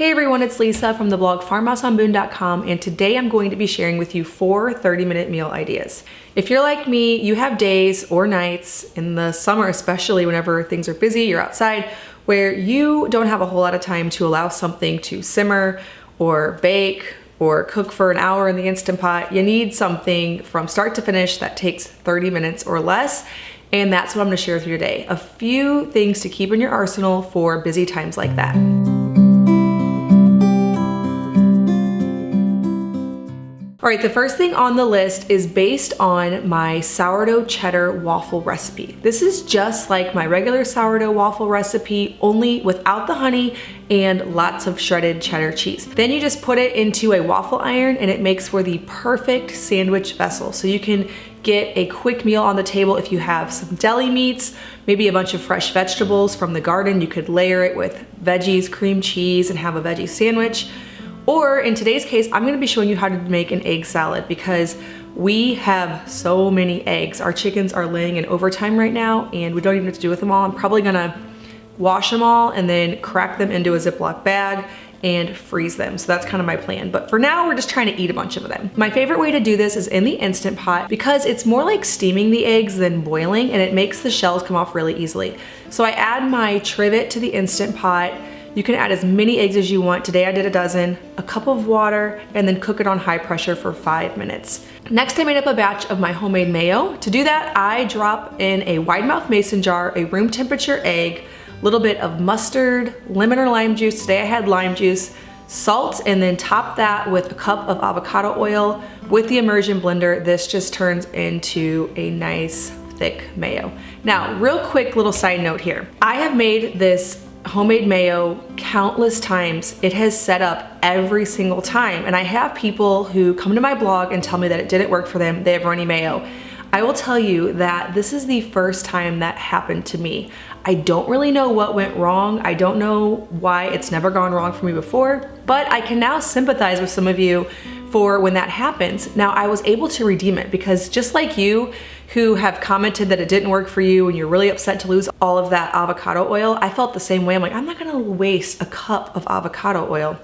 Hey everyone, it's Lisa from the blog farmhouseonboone.com, and today I'm going to be sharing with you 4 30-minute meal ideas. If you're like me, you have days or nights, in the summer especially whenever things are busy, you're outside, where you don't have a whole lot of time to allow something to simmer or bake or cook for an hour in the Instant Pot. You need something from start to finish that takes 30 minutes or less, and that's what I'm gonna share with you today. A few things to keep in your arsenal for busy times like that. All right, the first thing on the list is based on my sourdough cheddar waffle recipe. This is just like my regular sourdough waffle recipe, only without the honey and lots of shredded cheddar cheese. Then you just put it into a waffle iron and it makes for the perfect sandwich vessel. So you can get a quick meal on the table if you have some deli meats, maybe a bunch of fresh vegetables from the garden. You could layer it with veggies, cream cheese, and have a veggie sandwich. Or in today's case, I'm gonna be showing you how to make an egg salad because we have so many eggs. Our chickens are laying in overtime right now and we don't even know what to do with them all. I'm probably gonna wash them all and then crack them into a Ziploc bag and freeze them. So that's kind of my plan. But for now, we're just trying to eat a bunch of them. My favorite way to do this is in the Instant Pot because it's more like steaming the eggs than boiling, and it makes the shells come off really easily. So I add my trivet to the Instant Pot. You can add as many eggs as you want. Today I did a dozen, a cup of water, and then cook it on high pressure for 5 minutes. Next, I made up a batch of my homemade mayo. To do that, I drop in a wide mouth mason jar, a room temperature egg, a little bit of mustard, lemon or lime juice. Today I had lime juice, salt, and then top that with a cup of avocado oil. With the immersion blender, this just turns into a nice thick mayo. Now, real quick little side note here. I have made this homemade mayo countless times. It has set up every single time, and I have people who come to my blog and tell me that it didn't work for them. They have runny mayo. I will tell you that this is the first time that happened to me. I don't really know what went wrong. I don't know why it's never gone wrong for me before, but I can now sympathize with some of you for when that happens. Now, I was able to redeem it because just like you who have commented that it didn't work for you and you're really upset to lose all of that avocado oil, I felt the same way. I'm like, I'm not gonna waste a cup of avocado oil.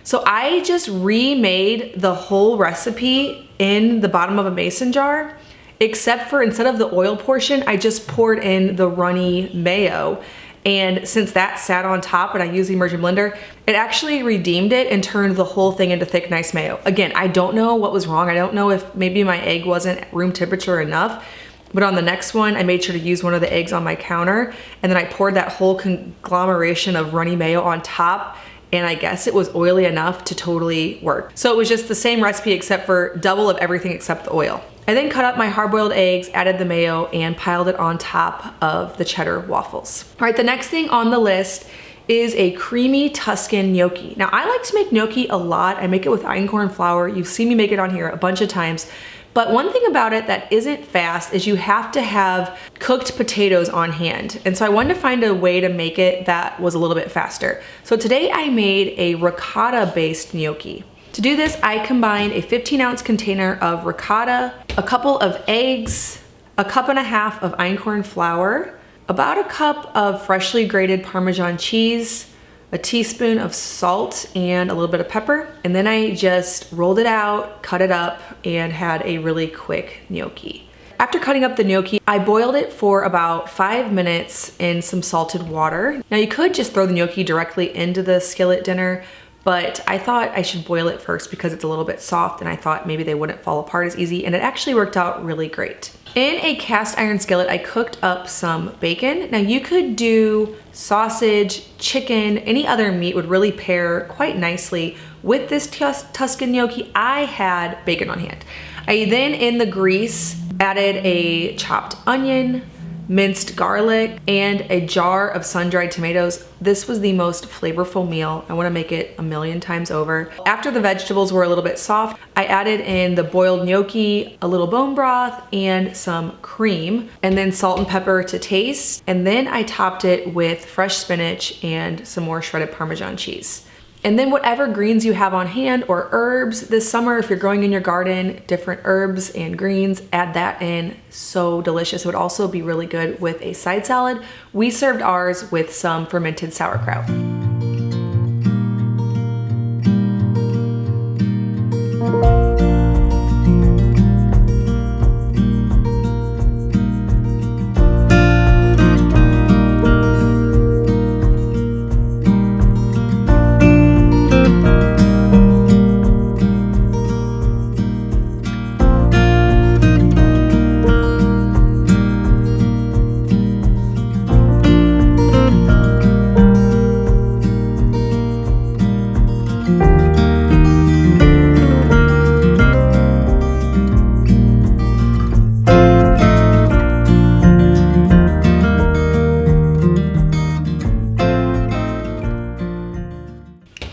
So I just remade the whole recipe in the bottom of a mason jar, except for instead of the oil portion, I just poured in the runny mayo. And since that sat on top and I used the immersion blender, it actually redeemed it and turned the whole thing into thick, nice mayo. Again, I don't know what was wrong. I don't know if maybe my egg wasn't room temperature enough, but on the next one, I made sure to use one of the eggs on my counter, and then I poured that whole conglomeration of runny mayo on top, and I guess it was oily enough to totally work. So it was just the same recipe except for double of everything except the oil. I then cut up my hard-boiled eggs, added the mayo, and piled it on top of the cheddar waffles. All right, the next thing on the list is a creamy Tuscan gnocchi. Now, I like to make gnocchi a lot. I make it with einkorn flour. You've seen me make it on here a bunch of times. But one thing about it that isn't fast is you have to have cooked potatoes on hand. And so I wanted to find a way to make it that was a little bit faster. So today I made a ricotta-based gnocchi. To do this, I combined a 15-ounce container of ricotta, a couple of eggs, a cup and a half of einkorn flour, about a cup of freshly grated Parmesan cheese, a teaspoon of salt, and a little bit of pepper. And then I just rolled it out, cut it up, and had a really quick gnocchi. After cutting up the gnocchi, I boiled it for about 5 minutes in some salted water. Now you could just throw the gnocchi directly into the skillet dinner, but I thought I should boil it first because it's a little bit soft, and I thought maybe they wouldn't fall apart as easy, and it actually worked out really great. In a cast iron skillet, I cooked up some bacon. Now you could do sausage, chicken, any other meat would really pair quite nicely with this Tuscan gnocchi. I had bacon on hand. I then, in the grease, added a chopped onion, minced garlic, and a jar of sun-dried tomatoes. This was the most flavorful meal. I wanna make it a million times over. After the vegetables were a little bit soft, I added in the boiled gnocchi, a little bone broth, and some cream, and then salt and pepper to taste. And then I topped it with fresh spinach and some more shredded Parmesan cheese. And then whatever greens you have on hand or herbs this summer, if you're growing in your garden, different herbs and greens, add that in. So delicious. It would also be really good with a side salad. We served ours with some fermented sauerkraut.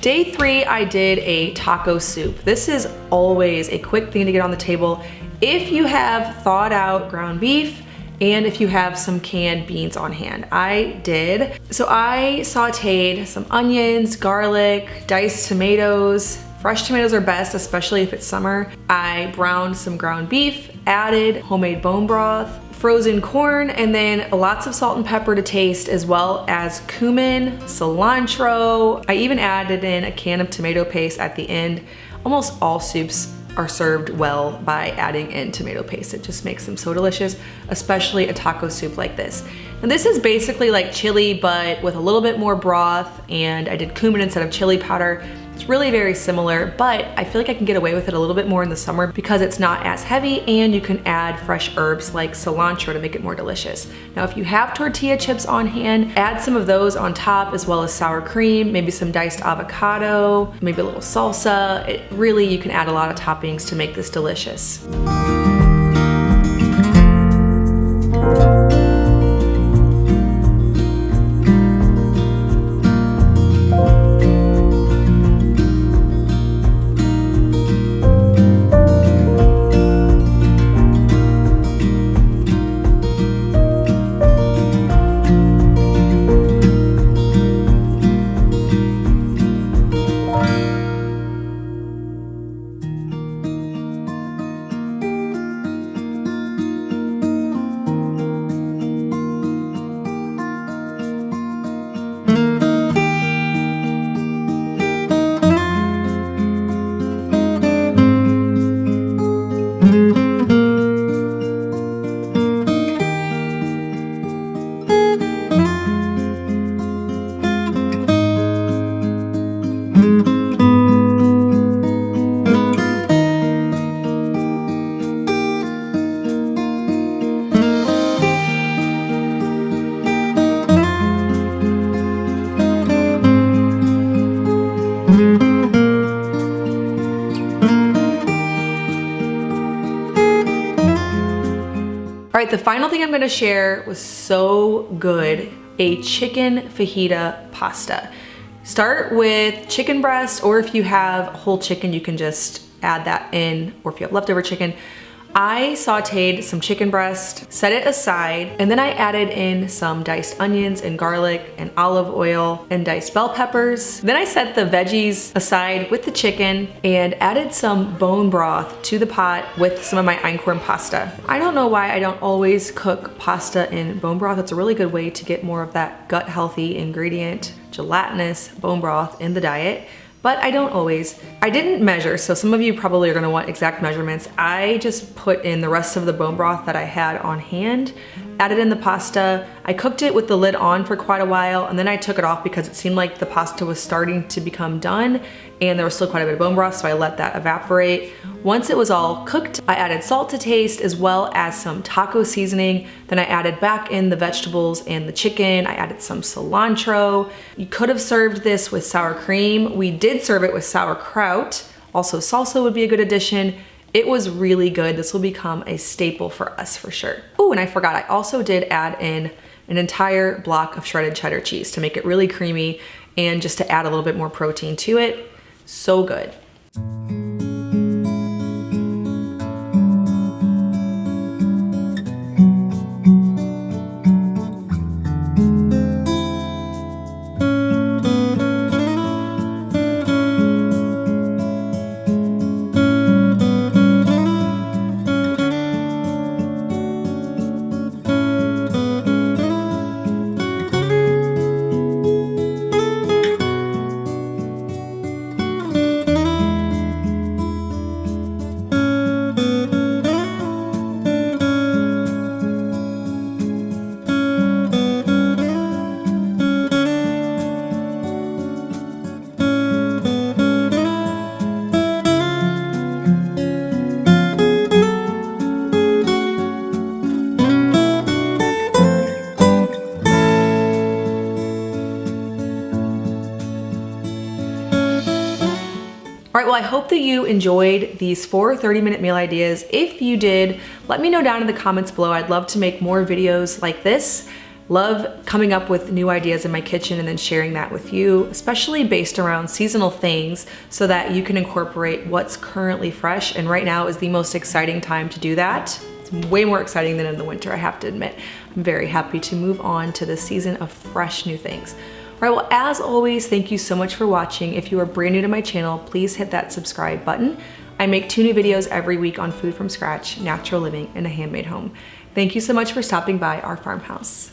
Day 3, I did a taco soup. This is always a quick thing to get on the table if you have thawed out ground beef and if you have some canned beans on hand. I did. So I sauteed some onions, garlic, diced tomatoes. Fresh tomatoes are best, especially if it's summer. I browned some ground beef, added homemade bone broth, frozen corn, and then lots of salt and pepper to taste, as well as cumin, cilantro. I even added in a can of tomato paste at the end. Almost all soups are served well by adding in tomato paste. It just makes them so delicious, especially a taco soup like this. And this is basically like chili, but with a little bit more broth, and I did cumin instead of chili powder. It's really very similar, but I feel like I can get away with it a little bit more in the summer because it's not as heavy, and you can add fresh herbs like cilantro to make it more delicious. Now, if you have tortilla chips on hand, add some of those on top, as well as sour cream, maybe some diced avocado, maybe a little salsa. You can add a lot of toppings to make this delicious. All right, the final thing I'm gonna share was so good, a chicken fajita pasta. Start with chicken breast, or if you have whole chicken, you can just add that in, or if you have leftover chicken. I sauteed some chicken breast, set it aside, and then I added in some diced onions and garlic and olive oil and diced bell peppers. Then I set the veggies aside with the chicken and added some bone broth to the pot with some of my einkorn pasta. I don't know why I don't always cook pasta in bone broth. It's a really good way to get more of that gut healthy ingredient, gelatinous bone broth in the diet. But I don't always. I didn't measure, so some of you probably are gonna want exact measurements. I just put in the rest of the bone broth that I had on hand, added in the pasta. I cooked it with the lid on for quite a while, and then I took it off because it seemed like the pasta was starting to become done, and there was still quite a bit of bone broth, so I let that evaporate. Once it was all cooked, I added salt to taste, as well as some taco seasoning. Then I added back in the vegetables and the chicken. I added some cilantro. You could have served this with sour cream. We did serve it with sauerkraut. Also, salsa would be a good addition. It was really good. This will become a staple for us for sure. Oh, and I forgot, I also did add in an entire block of shredded cheddar cheese to make it really creamy and just to add a little bit more protein to it. So good. All right, well, I hope that you enjoyed these 4 30-minute meal ideas. If you did, let me know down in the comments below. I'd love to make more videos like this. Love coming up with new ideas in my kitchen and then sharing that with you, especially based around seasonal things so that you can incorporate what's currently fresh. And right now is the most exciting time to do that. It's way more exciting than in the winter, I have to admit. I'm very happy to move on to the season of fresh new things. All right, well, as always, thank you so much for watching. If you are brand new to my channel, please hit that subscribe button. I make 2 new videos every week on food from scratch, natural living, and a handmade home. Thank you so much for stopping by our farmhouse.